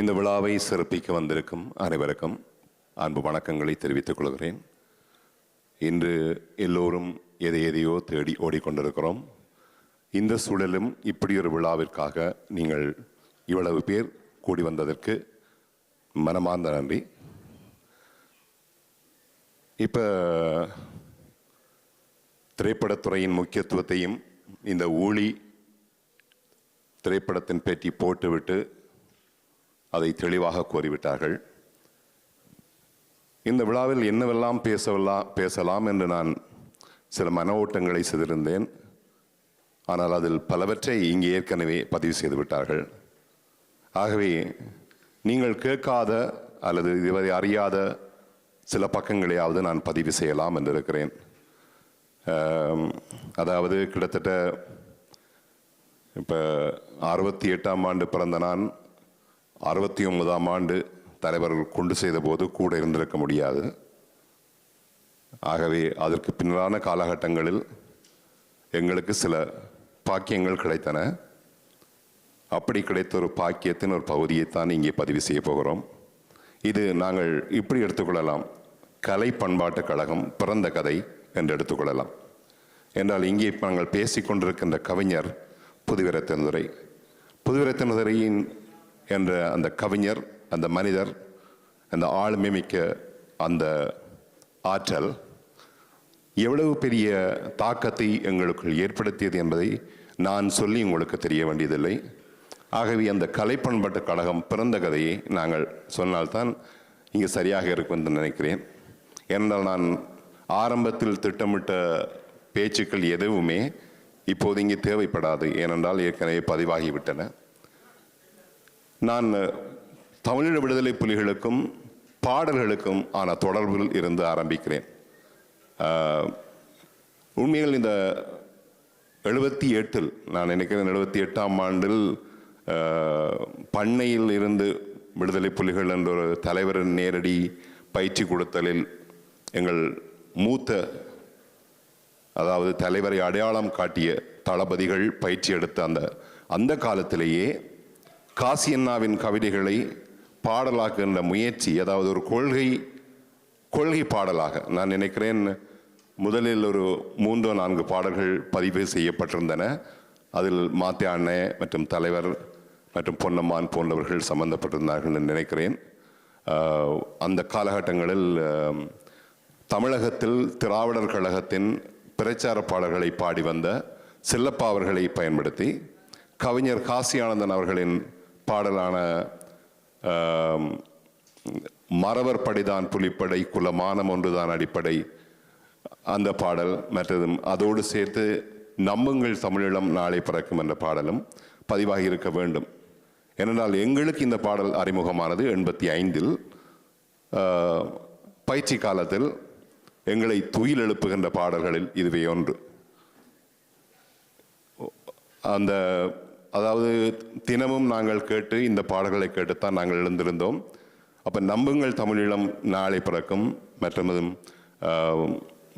இந்த விழாவை சிறப்பிக்க வந்திருக்கும் அனைவருக்கும் அன்பு வணக்கங்களை தெரிவித்துக் கொள்கிறேன். இன்று எல்லோரும் எதையோ தேடி ஓடிக்கொண்டிருக்கிறோம். இந்த சூழலும் இப்படி ஒரு விழாவிற்காக நீங்கள் இவ்வளவு பேர் கூடி வந்ததற்கு மனமார்ந்த நன்றி. இப்போ திரைப்படத்துறையின் முக்கியத்துவத்தையும் இந்த ஊழி திரைப்படத்தின் பேட்டி போட்டுவிட்டு அதை தெளிவாக கூறிவிட்டார்கள். இந்த விழாவில் என்னவெல்லாம் பேசலாம் என்று நான் சில மன ஓட்டங்களை செய்திருந்தேன். ஆனால் அதில் பலவற்றை இங்கே ஏற்கனவே பதிவு செய்து விட்டார்கள். ஆகவே நீங்கள் கேட்காத அல்லது இதுவரை அறியாத சில பக்கங்களையாவது நான் பதிவு செய்யலாம் என்று இருக்கிறேன். அதாவது கிட்டத்தட்ட இப்போ 68ஆம் ஆண்டு பிறந்த நான் 69ஆம் ஆண்டு தலைவர்கள் கொண்டு செய்த போது கூட இருந்திருக்க முடியாது. ஆகவே அதற்கு பின்னான காலகட்டங்களில் எங்களுக்கு சில பாக்கியங்கள் கிடைத்தன. அப்படி கிடைத்த ஒரு பாக்கியத்தின் ஒரு பகுதியைத்தான் இங்கே பதிவு செய்ய போகிறோம். இது நாங்கள் இப்படி எடுத்துக்கொள்ளலாம், கலை பண்பாட்டு கழகம் பிறந்த கதை என்று எடுத்துக்கொள்ளலாம். என்றால் இங்கே நாங்கள் பேசிக்கொண்டிருக்கின்ற கவிஞர் புதுவிரத்தினதுரை. புதுவிரத்தினதுரையின் என்ற அந்த கவிஞர், அந்த மனிதர், அந்த ஆளுமை மிக்க அந்த ஆற்றல் எவ்வளவு பெரிய தாக்கத்தை எங்களுக்குள் ஏற்படுத்தியது என்பதை நான் சொல்லி உங்களுக்கு தெரிய வேண்டியதில்லை. ஆகவே அந்த கலை பண்பாட்டு கழகம் பிறந்த கதையை நாங்கள் சொன்னால்தான் இங்கே சரியாக இருக்கும் என்று நினைக்கிறேன். ஏனென்றால் நான் ஆரம்பத்தில் திட்டமிட்ட பேச்சுக்கள் எதுவுமே இப்போது இங்கே தேவைப்படாது. ஏனென்றால் ஏற்கனவே பதிவாகிவிட்டன. நான் தமிழீழ விடுதலை புலிகளுக்கும் பாடல்களுக்கும் ஆன தொடர்பில் இருந்து ஆரம்பிக்கிறேன். உண்மையில் இந்த 78 நான் நினைக்கிறேன் 78ஆம் ஆண்டில் பண்ணையில் இருந்து விடுதலை புலிகள் என்ற ஒரு தலைவரின் நேரடி பயிற்சி கொடுத்தலில் எங்கள் மூத்த, அதாவது தலைவரை அடையாளம் காட்டிய தளபதிகள் பயிற்சி எடுத்த அந்த காலத்திலேயே காசியண்ணாவின் கவிதைகளை பாடலாக்குகின்ற முயற்சி, அதாவது ஒரு கொள்கை பாடலாக நான் நினைக்கிறேன் முதலில் ஒரு 3-4 பாடல்கள் பதிவு செய்யப்பட்டிருந்தன. அதில் மாத்திய அண்ணே மற்றும் தலைவர் மற்றும் பொன்னம்மான் போன்றவர்கள் சம்பந்தப்பட்டிருந்தார்கள் என்று நினைக்கிறேன். அந்த காலகட்டங்களில் தமிழகத்தில் திராவிடர் கழகத்தின் பிரச்சார பாடல்களை பாடி வந்த செல்லப்பா அவர்களை பயன்படுத்தி கவிஞர் காசி ஆனந்தன் அவர்களின் பாடலான மறவர் படைதான் புலிப்படை குலமானம் ஒன்றுதான் அடிப்படை அந்த பாடல், மற்றதும் அதோடு சேர்த்து நம்புங்கள் தமிழீழம் நாளை பிறக்கும் என்ற பாடலும் பதிவாகி இருக்க வேண்டும். ஏனென்றால் எங்களுக்கு இந்த பாடல் அறிமுகமானது 85இல் பயிற்சி காலத்தில் எங்களை துயில் எழுப்புகின்ற பாடல்களில் இதுவே ஒன்று. அதாவது தினமும் நாங்கள் கேட்டு இந்த பாடல்களை கேட்டுத்தான் நாங்கள் எழுந்திருந்தோம். அப்போ நம்புங்கள் தமிழீழம் நாளை பிறக்கும் மற்றும்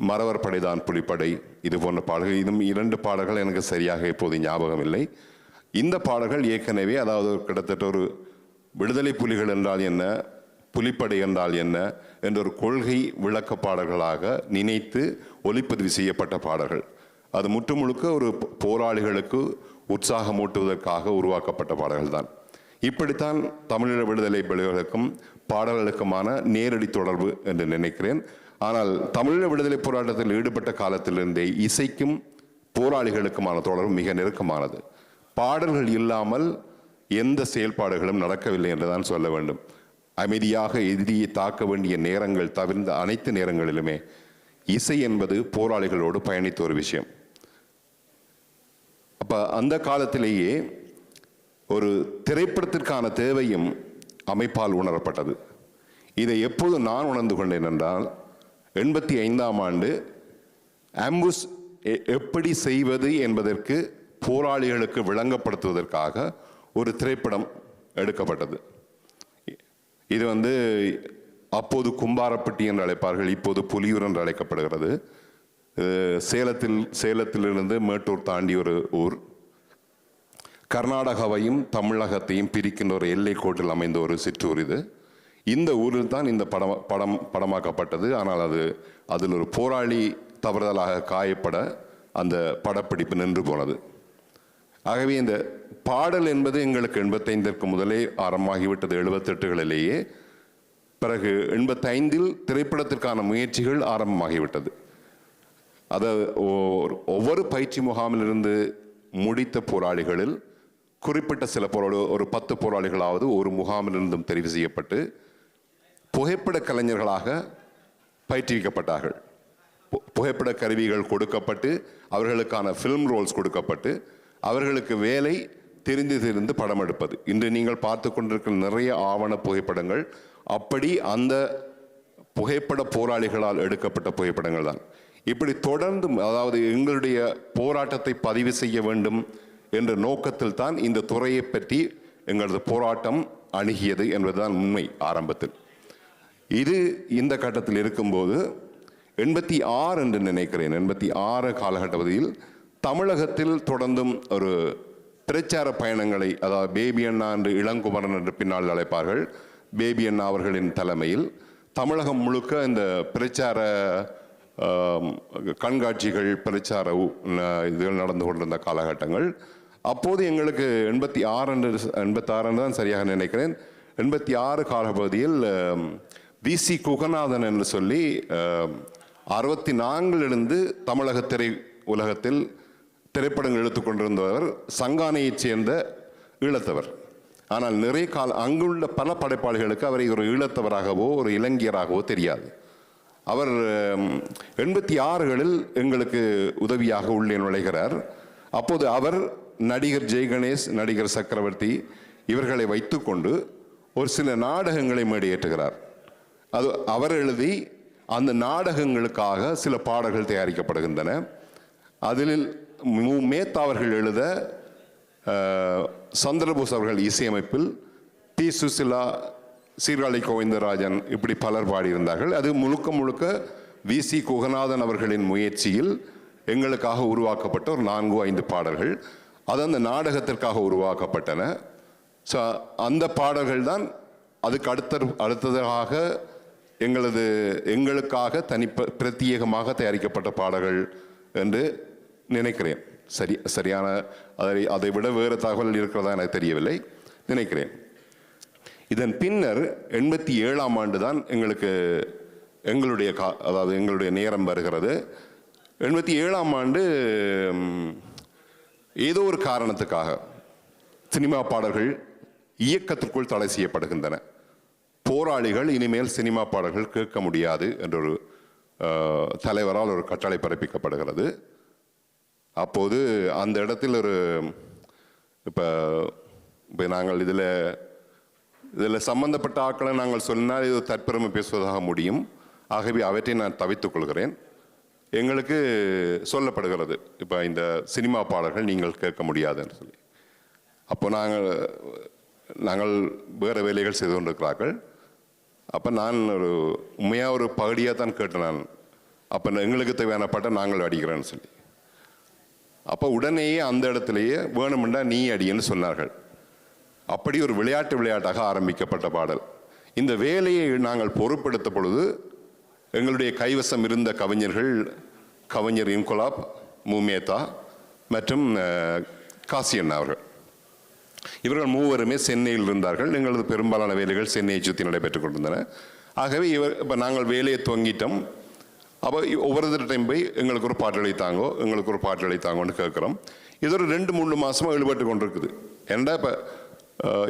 மறவர் படைதான் புலிப்படை இது போன்ற பாடல்கள், இதுவும் 2 பாடல்கள் எனக்கு சரியாக இப்போது ஞாபகம் இல்லை. இந்த பாடல்கள் ஏற்கனவே, அதாவது கிட்டத்தட்ட ஒரு விடுதலை புலிகள் என்றால் என்ன, புலிப்படை என்றால் என்ன என்ற ஒரு கொள்கை விளக்க பாடல்களாக நினைத்து ஒலிப்பதிவு செய்யப்பட்ட பாடல்கள். அது முற்றுமுழுக்க ஒரு போராளிகளுக்கு உற்சாகமூட்டுவதற்காக உருவாக்கப்பட்ட பாடல்கள் தான். இப்படித்தான் தமிழீழ விடுதலை புலிகளுக்கும் பாடல்களுக்குமான நேரடி தொடர்பு என்று நினைக்கிறேன். ஆனால் தமிழீழ விடுதலை போராட்டத்தில் ஈடுபட்ட காலத்திலிருந்தே இசைக்கும் போராளிகளுக்குமான தொடர்பு மிக நெருக்கமானது. பாடல்கள் இல்லாமல் எந்த செயல்பாடுகளும் நடக்கவில்லை என்றுதான் சொல்ல வேண்டும். அமைதியாக எதிரியை தாக்க வேண்டிய நேரங்கள் தவிர்ந்த அனைத்து நேரங்களிலுமே இசை என்பது போராளிகளோடு பயணித்த ஒரு விஷயம். அப்ப அந்த காலத்திலேயே ஒரு திரைப்படத்திற்கான தேவையும் அமைப்பால் உணரப்பட்டது. இதை எப்போது நான் உணர்ந்து கொண்டேன் என்றால் 85ஆம் ஆண்டு ஆம்புஷ் எப்படி செய்வது என்பதற்கு போராளிகளுக்கு விளங்கப்படுத்துவதற்காக ஒரு திரைப்படம் எடுக்கப்பட்டது. இது அப்போது கும்பாரப்பட்டி என்று அழைப்பார்கள், இப்போது புலியூர் என்று அழைக்கப்படுகிறது. சேலத்திலிருந்து மேட்டூர் தாண்டி ஒரு ஊர். கர்நாடகாவையும் தமிழகத்தையும் பிரிக்கின்ற ஒரு எல்லை கோட்டில் அமைந்த ஒரு சிற்றூர் இது. இந்த ஊரில் தான் இந்த படமாக்கப்பட்டது. ஆனால் அதில் ஒரு போராளி தவறுதலாக காயப்பட அந்த படப்பிடிப்பு நின்று போனது. ஆகவே இந்த பாடல் என்பது எங்களுக்கு 85 முதலே ஆரம்பமாகிவிட்டது, 78களிலேயே. பிறகு 85 திரைப்படத்திற்கான முயற்சிகள் ஆரம்பமாகிவிட்டது. ஒவ்வொரு பயிற்சி முகாமிலிருந்து முடித்த போராளிகளில் குறிப்பிட்ட சில ஒரு 10 போராளிகளாவது ஒரு முகாமிலிருந்தும் தெரிவு செய்யப்பட்டு புகைப்பட கலைஞர்களாக பயிற்றுவிக்கப்பட்டார்கள். புகைப்பட கருவிகள் கொடுக்கப்பட்டு அவர்களுக்கான ஃபிலிம் ரோல்ஸ் கொடுக்கப்பட்டு அவர்களுக்கு வேலை தெரிந்து படம் எடுப்பது. இன்று நீங்கள் பார்த்து கொண்டிருக்கிற நிறைய ஆவண புகைப்படங்கள் அப்படி அந்த புகைப்பட போராளிகளால் எடுக்கப்பட்ட புகைப்படங்கள் தான். இப்படி தொடர்ந்து, அதாவது எங்களுடைய போராட்டத்தை பதிவு செய்ய வேண்டும் என்ற நோக்கத்தில் தான் இந்த துறையை பற்றி எங்களது போராட்டம் அணுகியது என்பதுதான் உண்மை. ஆரம்பத்தில் இது இந்த கட்டத்தில் இருக்கும்போது 86 என்று நினைக்கிறேன், 86 காலகட்ட பகுதியில் தமிழகத்தில் தொடர்ந்தும் ஒரு பிரச்சார பயணங்களை, அதாவது பேபி அண்ணா என்று இளங்குமரன் என்று பின்னால் அழைப்பார்கள், பேபி அண்ணா அவர்களின் தலைமையில் தமிழகம் முழுக்க இந்த பிரச்சார கண்காட்சிகள், பிரச்சார இதுகள் நடந்து கொண்டிருந்த காலகட்டங்கள். அப்போது எங்களுக்கு 86 தான் சரியாக நினைக்கிறேன், 86 காலப்பகுதியில் வி.சி. குகநாதன் என்று சொல்லி 64 தமிழக திரை உலகத்தில் திரைப்படங்கள் எடுத்துக்கொண்டிருந்தவர், சங்கானையைச் சேர்ந்த ஈழத்தவர். ஆனால் நிறைய அங்குள்ள பல படைப்பாளிகளுக்கு அவரை ஒரு ஈழத்தவராகவோ ஒரு இலங்கையராகவோ தெரியாது. அவர் 86களில் எங்களுக்கு உதவியாக உள்ளே நுழைகிறார். அப்போது அவர் நடிகர் ஜெய்கணேஷ், நடிகர் சக்கரவர்த்தி இவர்களை வைத்துக்கொண்டு ஒரு சில நாடகங்களை மேடையேற்றுகிறார். அது அவர் எழுதி அந்த நாடகங்களுக்காக சில பாடல்கள் தயாரிக்கப்படுகின்றன. அதில் மேத்தா அவர்கள் எழுத, சந்திரபோஸ் அவர்கள் இசையமைப்பில், டி. சுசிலா, சீர்காழி கோவிந்தராஜன் இப்படி பலர் பாடியிருந்தார்கள். அது முழுக்க வி.சி. குகநாதன் அவர்களின் முயற்சியில் எங்களுக்காக உருவாக்கப்பட்ட ஒரு 4-5 பாடல்கள். அது அந்த நாடகத்திற்காக உருவாக்கப்பட்டன. ஸோ அந்த பாடல்கள் தான் அதுக்கு அடுத்ததாக எங்களுக்காக பிரத்யேகமாக தயாரிக்கப்பட்ட பாடல்கள் என்று நினைக்கிறேன். சரியான அதை விட வேறு தகவல் இருக்கிறதா எனக்கு தெரியவில்லை, நினைக்கிறேன். இதன் பின்னர் 87ஆம் ஆண்டு தான் எங்களுடைய நேரம் வருகிறது. 87ஆம் ஆண்டு ஏதோ ஒரு காரணத்துக்காக சினிமா பாடல்கள் இயக்கத்திற்குள் தடை செய்யப்படுகின்றன. போராளிகள் இனிமேல் சினிமா பாடல்கள் கேட்க முடியாது என்ற ஒரு தலைவரால் ஒரு கட்டளை பிறப்பிக்கப்படுகிறது. அப்போது அந்த இடத்தில் இப்போ நாங்கள் இதில் சம்பந்தப்பட்ட ஆட்களை நாங்கள் சொன்னால் இது தற்பெருமை பேசுவதாக முடியும். ஆகவே அவற்றை நான் தவித்துக் கொள்கிறேன். எங்களுக்கு சொல்லப்படுகிறது, இப்போ இந்த சினிமா பாடல்கள் நீங்கள் கேட்க முடியாதுன்னு சொல்லி. அப்போ நாங்கள் வேறு வேலைகள் செய்து கொண்டிருக்கிறார்கள். அப்போ நான் உண்மையாக ஒரு பகுதியாக தான் கேட்டேன் நான். அப்போ எங்களுக்கு தேவையான பாட்டை நாங்கள் அடிக்கிறேன்னு சொல்லி. அப்போ உடனேயே அந்த இடத்துலையே வேணுமெண்டா நீ அடின்னு சொன்னார்கள். அப்படி ஒரு விளையாட்டாக ஆரம்பிக்கப்பட்ட பாடல். இந்த வேலையை நாங்கள் பொறுப்பெடுத்த பொழுது எங்களுடைய கைவசம் இருந்த கவிஞர் இன்குலாப், மேத்தா மற்றும் காசி அண்ணா அவர்கள், இவர்கள் மூவருமே சென்னையில் இருந்தார்கள். எங்களது பெரும்பாலான வேலைகள் சென்னையை சுற்றி நடைபெற்றுக் கொண்டிருந்தன. ஆகவே இப்போ நாங்கள் வேலையை துவங்கிட்டோம். அப்போ ஒவ்வொரு டைம் போய் எங்களுக்கு ஒரு பாட்டு அளித்தாங்கன்னு கேட்குறோம். இது ஒரு 2-3 மாதமாக ஈடுபட்டு கொண்டிருக்குது. ஏன்னா இப்போ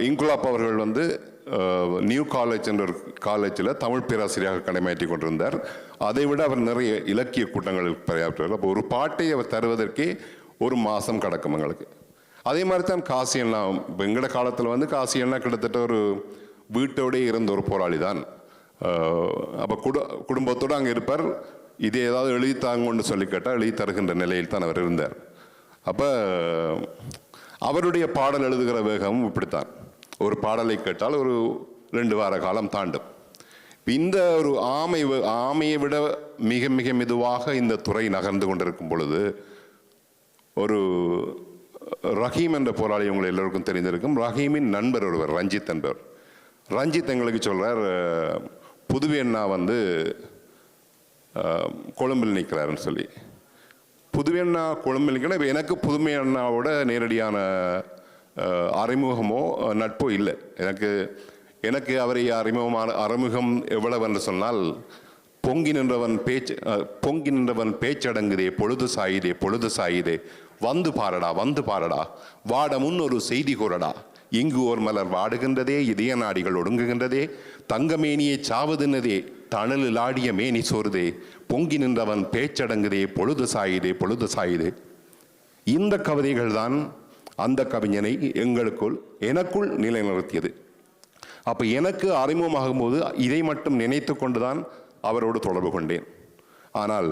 இன்குலாப் அவர்கள் நியூ காலேஜ் என்ற ஒரு காலேஜில் தமிழ் பேராசிரியராக கடமையாற்றி கொண்டிருந்தார். அதை விட அவர் நிறைய இலக்கிய கூட்டங்களில் பணியாற்றுவார். அப்போ ஒரு பாட்டை அவர் தருவதற்கே 1 மாதம் கிடக்கும் எங்களுக்கு. அதே மாதிரி தான் காசி அண்ணா. எங்கட காலத்தில் காசி அண்ணா கிட்டத்தட்ட ஒரு வீட்டோடே இருந்த ஒரு போராளி தான். அப்போ குடும்பத்தோடு அங்கே இருப்பார். இது ஏதாவது எழுதித்தாங்கன்னு சொல்லி கேட்டால் எழுதி தருகின்ற நிலையில் தான் அவர் இருந்தார். அப்போ அவருடைய பாடல் எழுதுகிற வேகமும் இப்படித்தான். ஒரு பாடலை கேட்டால் ஒரு 2 வார காலம் தாண்டும். இந்த ஒரு ஆமையை விட மிக மிக மெதுவாக இந்த துறை நகர்ந்து கொண்டிருக்கும் பொழுது ஒரு ரஹீம் என்ற போராளி உங்களை எல்லோருக்கும் தெரிந்திருக்கும். ரஹீமின் நண்பர் ஒருவர் ரஞ்சித் என்பவர். ரஞ்சித் எங்களுக்கு சொல்கிறார், புதுவை அண்ணா வந்து கொழும்பில் நிற்கிறாருன்னு சொல்லி. புதுவை அண்ணா கொழும்பில் நிற்கிறேன். எனக்கு புதுமை அண்ணாவோட நேரடியான அறிமுகமோ நட்போ இல்லை. எனக்கு அவரை அறிமுகம் எவ்வளவு என்று சொன்னால், பொங்கி நின்றவன் பேச்சடங்குதே, பொழுது சாயுதே, வந்து பாரடா, வாட முன் ஒரு செய்தி கூறடா, இங்கு ஓர் மலர் வாடுகின்றதே, இதய நாடிகள் ஒடுங்குகின்றதே, தங்கமேனியை சாவதுன்னதே, தணலில் ஆடிய மேனி சோறுதே, பொங்கி நின்றவன் பேச்சடங்குதே, பொழுது சாயுதே. இந்த கவிதைகள் தான் அந்த கவிஞனை எனக்குள் நிலைநிறுத்தியது. அப்ப எனக்கு அறிமுகமாகும் போது இதை மட்டும் நினைத்து கொண்டுதான் அவரோடு தொடர்பு கொண்டேன். ஆனால்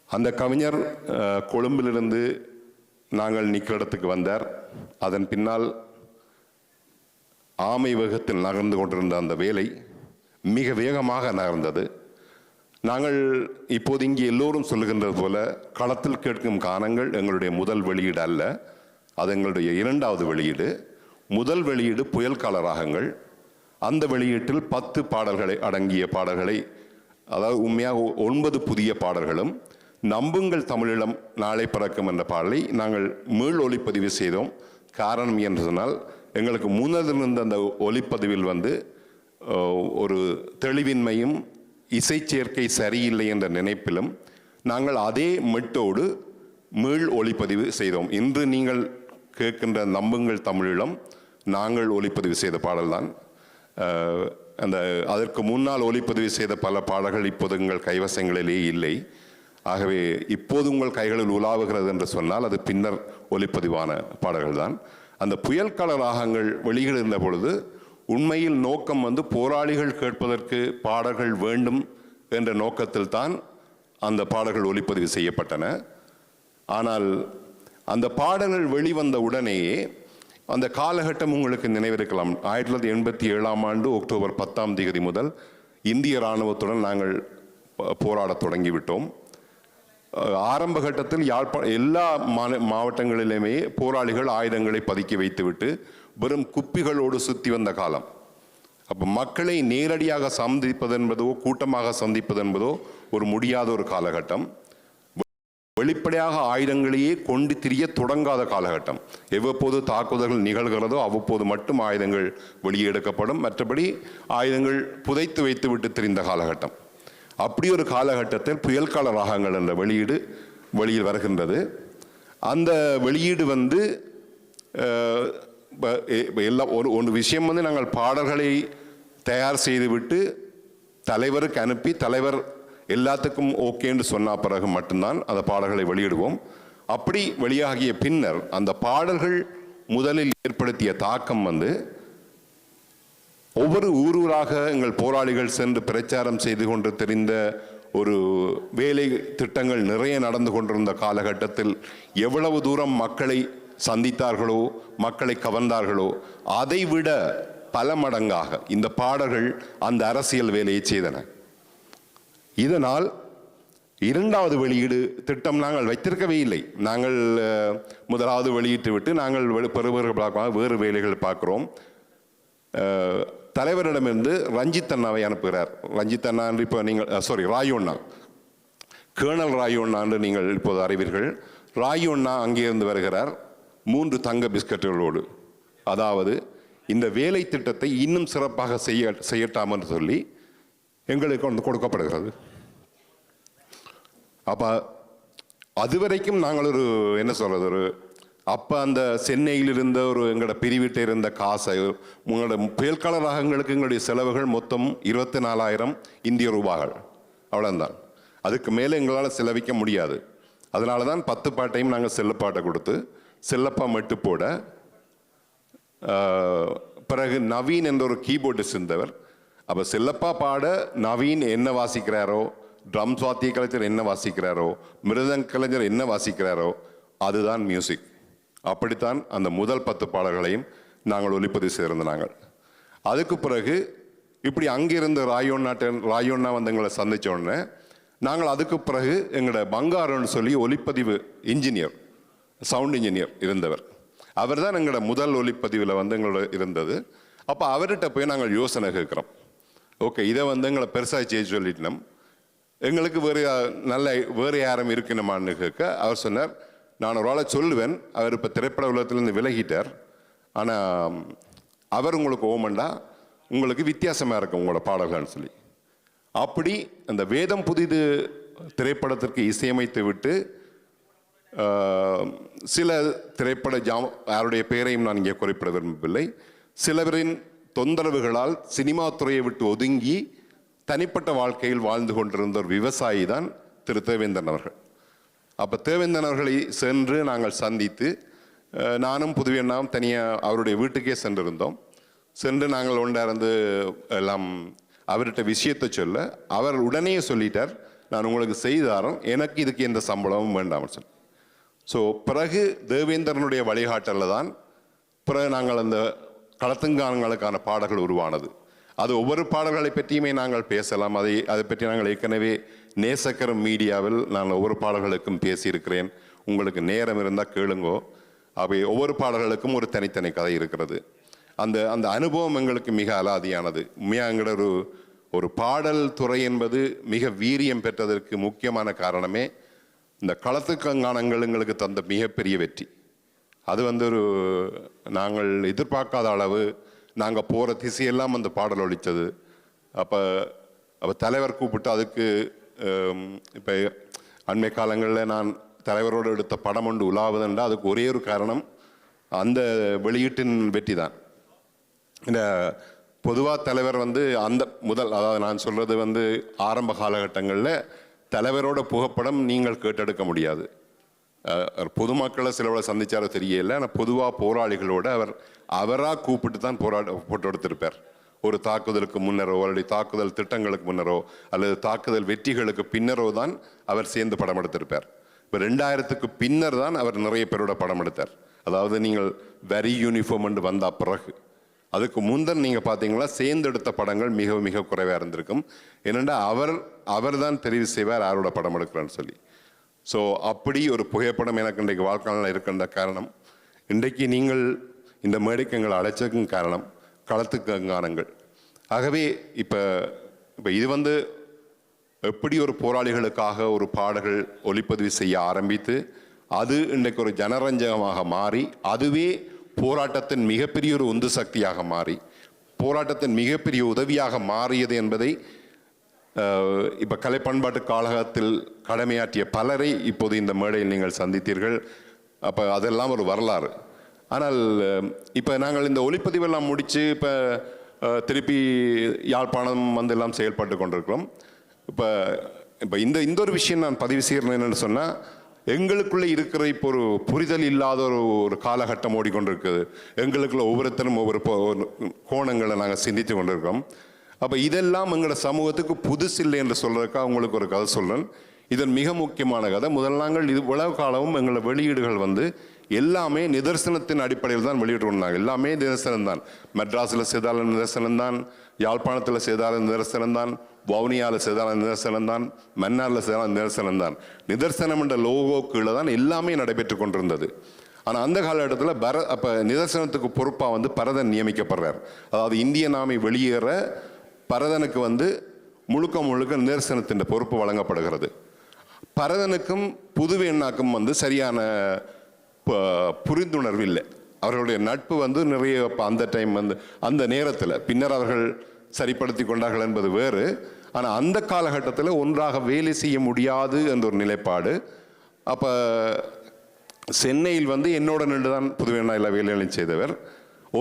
அந்த கவிஞர் கொழும்பிலிருந்து நாங்கள் நிற்கிற இடத்துக்கு வந்தார். அதன் பின்னால் ஆமை வேகத்தில் நகர்ந்து கொண்டிருந்த அந்த வேலை மிக வேகமாக நகர்ந்தது. நாங்கள் இப்போது இங்கே எல்லோரும் சொல்லுகின்றது போல களத்தில் கேட்கும் கானங்கள் எங்களுடைய முதல் வெளியீடு அல்ல, அது எங்களுடைய இரண்டாவது வெளியீடு. முதல் வெளியீடு புயல் கால ராகங்கள். அந்த வெளியீட்டில் 10 பாடல்களை அடங்கிய பாடல்களை, அதாவது உண்மையாக 9 புதிய பாடல்களும் நம்புங்கள் தமிழீழம் நாளை பிறக்கும் என்ற பாடலை நாங்கள் மீள் ஒலிப்பதிவு செய்தோம். காரணம் என்று சொன்னால், எங்களுக்கு முன்னதிலிருந்த அந்த ஒலிப்பதிவில் வந்து ஒரு தெளிவின்மையும் இசை சேர்க்கை சரியில்லை என்ற நினைப்பிலும் நாங்கள் அதே மெட்டோடு மீள் ஒலிப்பதிவு செய்தோம். இன்று நீங்கள் கேட்கின்ற நம்புங்கள் தமிழீழம் நாங்கள் ஒலிப்பதிவு செய்த பாடல்தான். அதற்கு முன்னால் ஒலிப்பதிவு செய்த பல பாடல்கள் இப்போது எங்கள் கைவசங்களிலே இல்லை. ஆகவே இப்போது உங்கள் கைகளில் உலாவுகிறது என்று சொன்னால் அது பின்னர் ஒலிப்பதிவான பாடல்கள் தான். அந்த புயல் கால ராகங்கள் வெளியிடுகின்ற பொழுது உண்மையில் நோக்கம் வந்து போராளிகள் கேட்பதற்கு பாடல்கள் வேண்டும் என்ற நோக்கத்தில் தான் அந்த பாடல்கள் ஒலிப்பதிவு செய்யப்பட்டன. ஆனால் அந்த பாடல்கள் வெளிவந்த உடனேயே அந்த காலகட்டம் உங்களுக்கு நினைவிருக்கலாம். 1987ஆம் ஆண்டு அக்டோபர் 10ஆம் தேதி முதல் இந்திய இராணுவத்துடன் நாங்கள் போராடத் தொடங்கிவிட்டோம். ஆரம்ப கட்டத்தில் எல்லா மாவட்டங்களிலுமே போராளிகள் ஆயுதங்களை பதுக்கி வைத்துவிட்டு வெறும் குப்பிகளோடு சுற்றி வந்த காலம். அப்போ மக்களை நேரடியாக சந்திப்பது என்பதோ கூட்டமாக சந்திப்பது என்பதோ ஒரு முடியாத ஒரு காலகட்டம். வெளிப்படையாக ஆயுதங்களையே கொண்டு திரிய தொடங்காத காலகட்டம். எவ்வப்போது தாக்குதல்கள் நிகழ்கிறதோ அவ்வப்போது மட்டும் ஆயுதங்கள் வெளியே எடுக்கப்படும். மற்றபடி ஆயுதங்கள் புதைத்து வைத்து விட்டு திரிந்த காலகட்டம். அப்படி ஒரு காலகட்டத்தில் புயல் கால ராகங்கள் என்ற வெளியில் வருகின்றது. அந்த வெளியீடு வந்து ஒரு விஷயம் வந்து நாங்கள் பாடல்களை தயார் செய்துவிட்டு தலைவருக்கு அனுப்பி தலைவர் எல்லாத்துக்கும் ஓகேன்னு சொன்ன பிறகு மட்டும்தான் அந்த பாடல்களை வெளியிடுவோம். அப்படி வெளியாகிய பின்னர் அந்த பாடல்கள் முதலில் ஏற்படுத்திய தாக்கம் வந்து ஒவ்வொரு ஊராக எங்கள் போராளிகள் சென்று பிரச்சாரம் செய்து கொண்டு தெரிந்த ஒரு வேலை திட்டங்கள் நிறைய நடந்து கொண்டிருந்த காலகட்டத்தில் எவ்வளவு தூரம் மக்களை சந்தித்தார்களோ மக்களை கவர்ந்தார்களோ அதைவிட பல மடங்காக இந்த பாடல்கள் அந்த அரசியல் வேலையை செய்தன. இதனால் இரண்டாவது வெளியீடு திட்டம் நாங்கள் வைத்திருக்கவே இல்லை. நாங்கள் முதலாவது வெளியிட்டு விட்டு நாங்கள் வேறு வேலைகள் பார்க்கிறோம். தலைவரிடமிருந்து ரஞ்சித் அண்ணாவை அனுப்புகிறார். ரஞ்சித் அண்ணா என்று இப்போ நீங்கள் ராயோண்ணா, கேர்னல் ராயோண்ணா என்று நீங்கள் இப்போது அறிவீர்கள். ராயோண்ணா அங்கே இருந்து வருகிறார் 3 தங்க பிஸ்கட்டுகளோடு. அதாவது இந்த வேலை திட்டத்தை இன்னும் சிறப்பாக செய்யட்டாம் என்று சொல்லி எங்களுக்கு வந்து கொடுக்கப்படுகிறது. அப்போ அதுவரைக்கும் நாங்கள் அப்போ அந்த சென்னையில் இருந்த எங்களோட பிரிவிட்ட இருந்த காசை உங்களோட புயல்கால ராகங்களுக்கு எங்களுடைய செலவுகள் மொத்தம் 24,000 இந்திய ரூபாய்கள், அவ்வளோதான். அதுக்கு மேலே எங்களால் செலவிக்க முடியாது. அதனால தான் 10 பாட்டையும் நாங்கள் செல்லப்பாட்டை கொடுத்து செல்லப்பா மட்டு போட, பிறகு நவீன் என்ற ஒரு கீபோர்டிஸ்ட் இருந்தவர். அப்போ செல்லப்பா பாட நவீன் என்ன வாசிக்கிறாரோ, ட்ரம்ஸ் வாத்திய கலைஞர் என்ன வாசிக்கிறாரோ, மிருதங்க கலைஞர் என்ன வாசிக்கிறாரோ அதுதான் மியூசிக். அப்படித்தான் அந்த முதல் 10 பாடல்களையும் நாங்கள் ஒலிப்பதிவு செய்திருந்த நாங்கள். அதுக்கு பிறகு இப்படி அங்கிருந்து ராயோண்ணா வந்து எங்களை சந்தித்த உடனே நாங்கள் அதுக்கு பிறகு எங்களோட பங்காருன்னு சொல்லி ஒலிப்பதிவு இன்ஜினியர், சவுண்ட் இன்ஜினியர் இருந்தவர். அவர் தான் எங்களோட முதல் ஒலிப்பதிவில் வந்து எங்களோட இருந்தது. அப்போ அவர்கிட்ட போய் நாங்கள் யோசனை கேட்குறோம். ஓகே, இதை வந்து எங்களை பெருசாக செய்ய சொல்லிட்டோம், எங்களுக்கு வேறு யாரும் இருக்கணுமான்னு கேட்க அவர் சொன்னார், நான் ஒரு ஆளை சொல்லுவேன், அவர் இப்போ திரைப்பட உலகத்திலேருந்து விலகிட்டார், ஆனால் அவர் உங்களுக்கு ஓமண்டா உங்களுக்கு வித்தியாசமாக இருக்கும் உங்களோட பாடல்கள்னு சொல்லி. அப்படி அந்த வேதம் புதிது திரைப்படத்திற்கு இசையமைத்து விட்டு சில திரைப்பட யாருடைய பெயரையும் நான் இங்கே குறிப்பிட விரும்பவில்லை, சிலவரின் தொந்தரவுகளால் சினிமா துறையை விட்டு ஒதுங்கி தனிப்பட்ட வாழ்க்கையில் வாழ்ந்து கொண்டிருந்த ஒரு விவசாயி தான் திரு தேவேந்திரன் அவர்கள். அப்போ தேவேந்திரன் அவர்களை சென்று நாங்கள் சந்தித்து, நானும் புதுவையண்ணாவும் தனியாக அவருடைய வீட்டுக்கே சென்றிருந்தோம். சென்று நாங்கள் ஒன்றார்ந்து எல்லாம் அவர்கிட்ட விஷயத்தை சொல்ல, அவர் உடனே சொல்லிட்டார், நான் உங்களுக்கு செய்தாரம், எனக்கு இதுக்கு எந்த சம்பளமும் வேண்டாம்னு சொல்லி. ஸோ பிறகு தேவேந்திரனுடைய வழிகாட்டலில் தான் பிறகு நாங்கள் அந்த களத்துங்கானங்களுக்கான பாடல்கள் உருவானது. அது ஒவ்வொரு பாடல்களை பற்றியுமே நாங்கள் பேசலாம், அதை பற்றி நாங்கள் ஏற்கனவே நேசக்கரம் மீடியாவில் நான் ஒவ்வொரு பாடல்களுக்கும் பேசியிருக்கிறேன், உங்களுக்கு நேரம் இருந்தால் கேளுங்கோ. அவை ஒவ்வொரு பாடல்களுக்கும் ஒரு தனித்தனி கதை இருக்கிறது. அந்த அந்த அனுபவம் எங்களுக்கு மிக அலாதியானது. உண்மையாக எங்களோட ஒரு பாடல் துறை என்பது மிக வீரியம் பெற்றதற்கு முக்கியமான காரணமே இந்த களத்துக்கானங்கள் எங்களுக்கு தந்த மிகப்பெரிய வெற்றி. அது வந்து ஒரு நாங்கள் எதிர்பார்க்காத அளவு நாங்கள் போகிற திசையெல்லாம் அந்த பாடல் ஒழித்தது. அப்போ தலைவர் கூப்பிட்டு அதுக்கு இப்போ அண்மை காலங்களில் நான் தலைவரோடு எடுத்த படம் ஒன்று உலாவதுண்டா அதுக்கு ஒரே ஒரு காரணம் அந்த வெளியீட்டின் வெற்றி தான். இந்த பொதுவாக தலைவர் வந்து அந்த அதாவது நான் சொல்கிறது வந்து ஆரம்ப காலகட்டங்களில் தலைவரோட புகைப்படம் நீங்கள் கேட்டெடுக்க முடியாது. பொதுமக்களை சிலவளை சந்திச்சாரோ தெரியல, ஆனால் பொதுவாக போராளிகளோடு அவராக கூப்பிட்டு தான் போட்டோ எடுத்திருப்பார். ஒரு தாக்குதலுக்கு முன்னரோ அல்லது தாக்குதல் திட்டங்களுக்கு முன்னரோ அல்லது தாக்குதல் வெற்றிகளுக்கு பின்னரோ தான் அவர் சேர்ந்து படம் எடுத்திருப்பார். இப்போ 2000க்கு பின்னர் தான் அவர் நிறைய பேரோட படம் எடுத்தார். அதாவது நீங்கள் வெரி யூனிஃபார்ம் என்று வந்த பிறகு. அதுக்கு முந்தன் நீங்கள் பார்த்தீங்கன்னா சேர்ந்து எடுத்த படங்கள் மிக மிக குறைவாக இருந்திருக்கும். ஏனென்றா அவர் தான் தெரிவு செய்வார் யாரோட படம் எடுக்கிறேன்னு சொல்லி. ஸோ அப்படி ஒரு புகைப்படம் எனக்கு இன்றைக்கு வாழ்க்கையில் இருக்கின்ற காரணம், இன்றைக்கு நீங்கள் இந்த மேடைக்கு எங்களை அழைச்சதுக்கும் காரணம் களத்துக்கானங்கள். ஆகவே இப்போ இது வந்து எப்படி ஒரு போராளிகளுக்காக ஒரு பாடல்கள் ஒளிப்பதிவு செய்ய ஆரம்பித்து அது இன்றைக்கு ஒரு ஜனரஞ்சகமாக மாறி அதுவே போராட்டத்தின் மிகப்பெரிய ஒரு உந்து சக்தியாக மாறி போராட்டத்தின் மிகப்பெரிய உதவியாக மாறியது என்பதை இப்போ கலை பண்பாட்டு காலகத்தில் கடமையாற்றிய பலரை இப்போது இந்த மேடையில் நீங்கள் சந்தித்தீர்கள். அப்போ அதெல்லாம் ஒரு வரலாறு. ஆனால் இப்போ நாங்கள் இந்த ஒளிப்பதிவெல்லாம் முடித்து இப்போ திருப்பி யாழ்ப்பாணம் வந்து எல்லாம் செயல்பட்டு கொண்டிருக்கிறோம். இப்போ இந்த ஒரு விஷயம் நான் பதிவு செய்கிறேன் என்னென்னு சொன்னால், எங்களுக்குள்ளே இருக்கிற இப்போ ஒரு புரிதல் இல்லாத ஒரு காலகட்டம் ஓடிக்கொண்டிருக்குது. எங்களுக்குள்ள ஒவ்வொருத்தரும் ஒவ்வொரு கோணங்களை நாங்கள் சிந்தித்து கொண்டிருக்கிறோம். அப்போ இதெல்லாம் எங்களோட சமூகத்துக்கு புதுசு இல்லை என்று சொல்கிறதுக்காக உங்களுக்கு ஒரு கதை சொல்கிறேன். இதன் மிக முக்கியமான கதை, முதல் நாங்கள் இவ்வளவு காலமும் எங்களோட வெளியீடுகள் வந்து எல்லாமே நிதர்சனத்தின் அடிப்படையில் தான் வெளியிட்டு கொண்டாங்க. எல்லாமே நிதர்சனம் தான். மெட்ராஸில் செய்தால நிதர்சனம் தான், யாழ்ப்பாணத்தில் செய்தால நிதர்சனம் தான், வவுனியாவில் செய்தால நிதர்சனம் தான், மன்னாரில் செய்தால நிதர்சனம் தான். நிதர்சனம் என்ற லோகோ கீழே தான் எல்லாமே நடைபெற்று கொண்டிருந்தது. ஆனால் அந்த காலகட்டத்தில் அப்போ நிதர்சனத்துக்கு பொறுப்பாக வந்து பரதன் நியமிக்கப்படுறார். அதாவது இந்திய நாமை வெளியேற பரதனுக்கு வந்து முழுக்க நிதர்சனத்தின் பொறுப்பு வழங்கப்படுகிறது. பரதனுக்கும் புதுவேண்ணாக்கும் வந்து சரியான புரிந்துணர்வு இல்லை. அவர்களுடைய நட்பு வந்து நிறைய அந்த டைம் வந்து அந்த நேரத்தில் பின்னர் அவர்கள் சரிப்படுத்தி கொண்டார்கள் என்பது வேறு. ஆனால் அந்த காலகட்டத்தில் ஒன்றாக வேலை செய்ய முடியாது என்ற ஒரு நிலைப்பாடு. அப்போ சென்னையில் வந்து என்னோட நின்று தான் புதுவேண்ணாயில் வேலைகளும் செய்தவர்.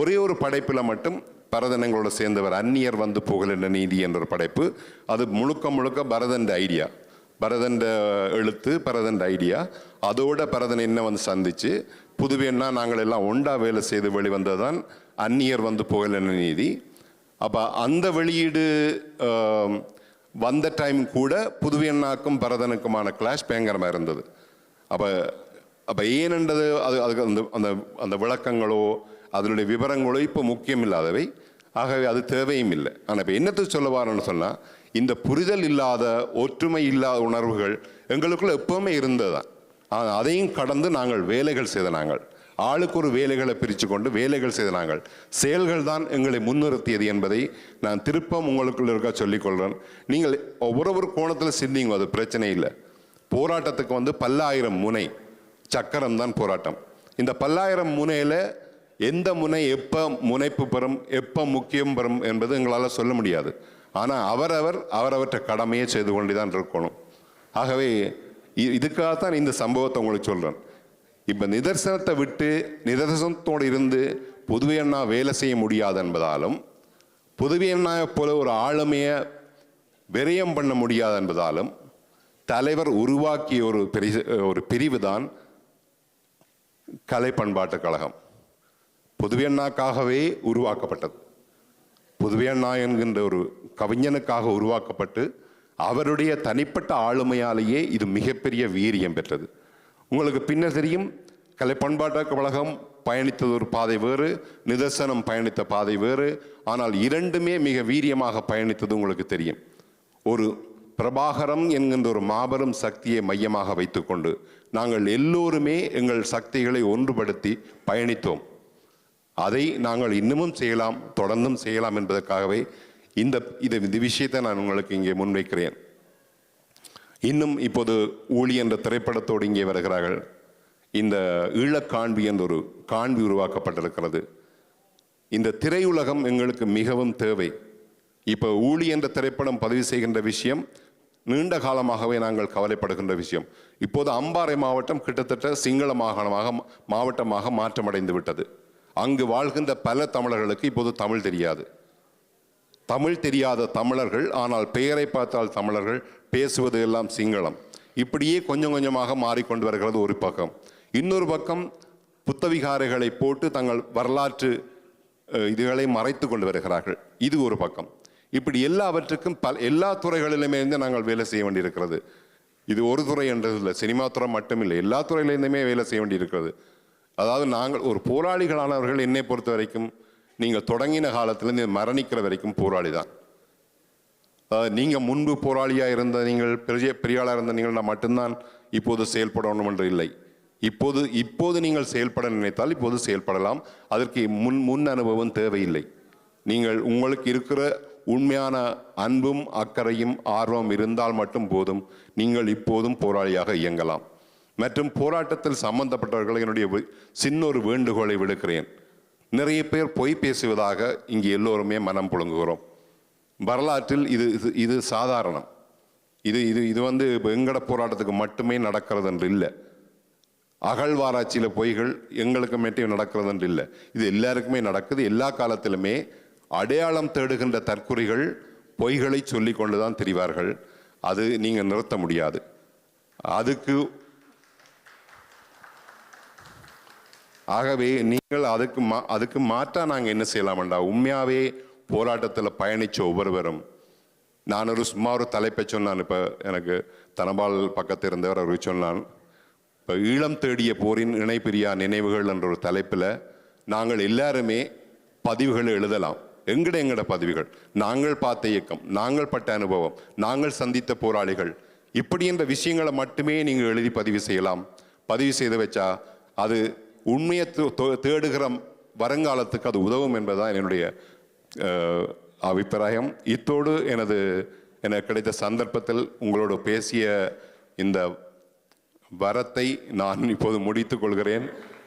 ஒரே ஒரு படைப்பில் மட்டும் பரதனங்களோட சேர்ந்தவர், அந்நியர் வந்து புகழென்ற நீதி என்ற ஒரு படைப்பு. அது முழுக்க பரதன் ஐடியா, பரதன் எழுத்து, பரதன் ஐடியா. அதோட பரதன் என்ன வந்து சந்திச்சு புதுவேன்னா நாங்கள் எல்லாம் ஒண்டா வேலை செய்து வெளிவந்தது தான் அந்நியர் வந்து புகழென்ற நீதி. அப்போ அந்த வெளியீடு வந்த டைம் கூட புதுவேண்ணாக்கும் பரதனுக்குமான கிளாஷ் பயங்கரமாக இருந்தது. அப்போ ஏனென்றது அதுக்கு அந்த அந்த விளக்கங்களோ அதனுடைய விவரங்களோ இப்போ முக்கியம் இல்லாதவை. ஆகவே அது தேவையும் இல்லை. ஆனால் இப்போ என்னத்துக்கு சொல்ல வாரன்னு சொன்னால், இந்த புரிதல் இல்லாத ஒற்றுமை இல்லாத உணர்வுகள் எங்களுக்குள்ள எப்பவுமே இருந்தது தான். அதையும் கடந்து நாங்கள் வேலைகள் செய்த நாங்கள் ஆளுக்கு ஒரு வேலைகளை பிரித்து கொண்டு வேலைகள் செய்த நாங்கள் செயல்கள் தான் எங்களை முன்னிறுத்தியது என்பதை நான் திருப்பம் உங்களுக்குள்ள இருக்க சொல்லிக்கொள்கிறேன். நீங்கள் ஒவ்வொரு கோணத்தில் சிந்திங்க, அது பிரச்சனை இல்லை. போராட்டத்துக்கு வந்து பல்லாயிரம் முனை சக்கரம் தான் போராட்டம். இந்த பல்லாயிரம் முனையில் எந்த முனை எப்போ முனைப்பு பெறும் எப்போ முக்கியம் பெறும் என்பது எங்களால் சொல்ல முடியாது. ஆனால் அவரவற்றை கடமையை செய்து கொண்டு தான் இருக்கணும். ஆகவே இதுக்காகத்தான் இந்த சம்பவத்தை உங்களுக்கு சொல்கிறேன். இப்போ நிதர்சனத்தை விட்டு நிதர்சனத்தோடு இருந்து புதுவை அண்ணா வேலை செய்ய முடியாது என்பதாலும் புதுவை அண்ணாவை போல ஒரு ஆளுமையை விரயம் பண்ண முடியாது என்பதாலும் தலைவர் உருவாக்கிய ஒரு பிரிவு தான் கலை பண்பாட்டு கழகம். புதுவை அண்ணாக்காகவே உருவாக்கப்பட்டது. புதுவை அண்ணா என்கின்ற ஒரு கவிஞனுக்காக உருவாக்கப்பட்டு அவருடைய தனிப்பட்ட ஆளுமையாலேயே இது மிகப்பெரிய வீரியம் பெற்றது. உங்களுக்கு பின்னர் தெரியும், கலை பண்பாட்டு கழகம் பயணித்தது ஒரு பாதை வேறு, நிதர்சனம் பயணித்த பாதை வேறு. ஆனால் இரண்டுமே மிக வீரியமாக பயணித்தது உங்களுக்கு தெரியும். ஒரு பிரபாகரம் என்கின்ற ஒரு மாபெரும் சக்தியை மையமாக வைத்துக்கொண்டு நாங்கள் எல்லோருமே எங்கள் சக்திகளை ஒன்றுபடுத்தி பயணித்தோம். அதை நாங்கள் இன்னமும் செய்யலாம், தொடர்ந்தும் செய்யலாம் என்பதற்காகவே இந்த விஷயத்தை நான் உங்களுக்கு இங்கே முன்வைக்கிறேன். இன்னும் இப்போது ஊழி என்ற திரைப்படத்தோடு இங்கே வருகிறார்கள். இந்த ஈழக்காண்பி என்ற ஒரு காண்பி உருவாக்கப்பட்டிருக்கிறது. இந்த திரையுலகம் எங்களுக்கு மிகவும் தேவை. இப்போ ஊழி என்ற திரைப்படம் பதிவு செய்கின்ற விஷயம் நீண்ட காலமாகவே நாங்கள் கவலைப்படுகின்ற விஷயம். இப்போது அம்பாறை மாவட்டம் கிட்டத்தட்ட சிங்கள மாவட்டமாக மாற்றமடைந்து விட்டது. அங்கு வாழ்கின்ற பல தமிழர்களுக்கு இப்போது தமிழ் தெரியாது. தமிழ் தெரியாத தமிழர்கள், ஆனால் பெயரை பார்த்தால் தமிழர்கள், பேசுவது எல்லாம் சிங்களம். இப்படியே கொஞ்சம் கொஞ்சமாக மாறிக்கொண்டு வருகிறது ஒரு பக்கம். இன்னொரு பக்கம் புத்தவிகாரைகளை போட்டு தங்கள் வரலாற்று இதுகளை மறைத்து கொண்டு வருகிறார்கள். இது ஒரு பக்கம். இப்படி எல்லாவற்றுக்கும் எல்லா துறைகளிலுமே இருந்து நாங்கள் வேலை செய்ய வேண்டியிருக்கிறது. இது ஒரு துறை என்றது இல்லை, சினிமா துறை மட்டுமில்லை, எல்லா துறையிலிருந்துமே வேலை செய்ய வேண்டியிருக்கிறது. அதாவது நாங்கள் ஒரு போராளிகளானவர்கள் என்னை பொறுத்த வரைக்கும் நீங்கள் தொடங்கின காலத்திலேருந்து மரணிக்கிற வரைக்கும் போராளி தான். அதாவது நீங்கள் முன்பு போராளியாக இருந்த நீங்கள் பெரியாளாக இருந்த நீங்கள் மட்டும்தான் இப்போது செயல்படணும் என்று இல்லை. இப்போது நீங்கள் செயல்பட நினைத்தால் இப்போது செயல்படலாம். அதற்கு முன் அனுபவம் தேவையில்லை. நீங்கள் உங்களுக்கு இருக்கிற உண்மையான அன்பும் அக்கறையும் ஆர்வம் இருந்தால் மட்டும் போதும். நீங்கள் இப்போதும் போராளியாக இயங்கலாம். மற்றும் போராட்டத்தில் சம்பந்தப்பட்டவர்களை என்னுடைய சின்ன ஒரு வேண்டுகோளை விடுக்கிறேன். நிறைய பேர் பொய் பேசுவதாக இங்கே எல்லோருமே மனம் புழுங்குகிறோம். வரலாற்றில் இது சாதாரணம். இது வந்து எங்கட போராட்டத்துக்கு மட்டுமே நடக்கிறது என்று இல்லை. அகழ்வாராய்ச்சியில் பொய்கள் எங்களுக்கு மட்டும் நடக்கிறது என்று இல்லை. இது எல்லாருக்குமே நடக்குது. எல்லா காலத்திலுமே அடையாளம் தேடுகின்ற தற்குறிகள் பொய்களை சொல்லி கொண்டு தான் திரிவார்கள். அது நீங்கள் நிறுத்த முடியாது. ஆகவே நீங்கள் அதுக்கு மாற்றா நாங்கள் என்ன செய்யலாம்டா, உண்மையாகவே போராட்டத்தில் பயணித்த ஒவ்வொருவரும், நான் சும்மா ஒரு தலைப்பை சொன்னான். இப்போ எனக்கு தனபால் பக்கத்தில் இருந்தவர் அவர் சொன்னான், இப்போ ஈழம் தேடிய போரின் இணைப்பிரியா நினைவுகள் என்ற ஒரு தலைப்பில் நாங்கள் எல்லாருமே பதிவுகளை எழுதலாம். எங்கட பதிவுகள், நாங்கள் பார்த்த இயக்கம், நாங்கள் பட்ட அனுபவம், நாங்கள் சந்தித்த போராளிகள், இப்படி என்ற விஷயங்களை மட்டுமே நீங்கள் எழுதி பதிவு செய்யலாம். பதிவு செய்து வச்சா அது உண்மையை தேடுகிற வருங்காலத்துக்கு அது உதவும் என்பதுதான் என்னுடைய அபிப்பிராயம். இத்தோடு எனக்கு கிடைத்த சந்தர்ப்பத்தில் உங்களோடு பேசிய இந்த வரத்தை நான் இப்போது முடித்துக் கொள்கிறேன்.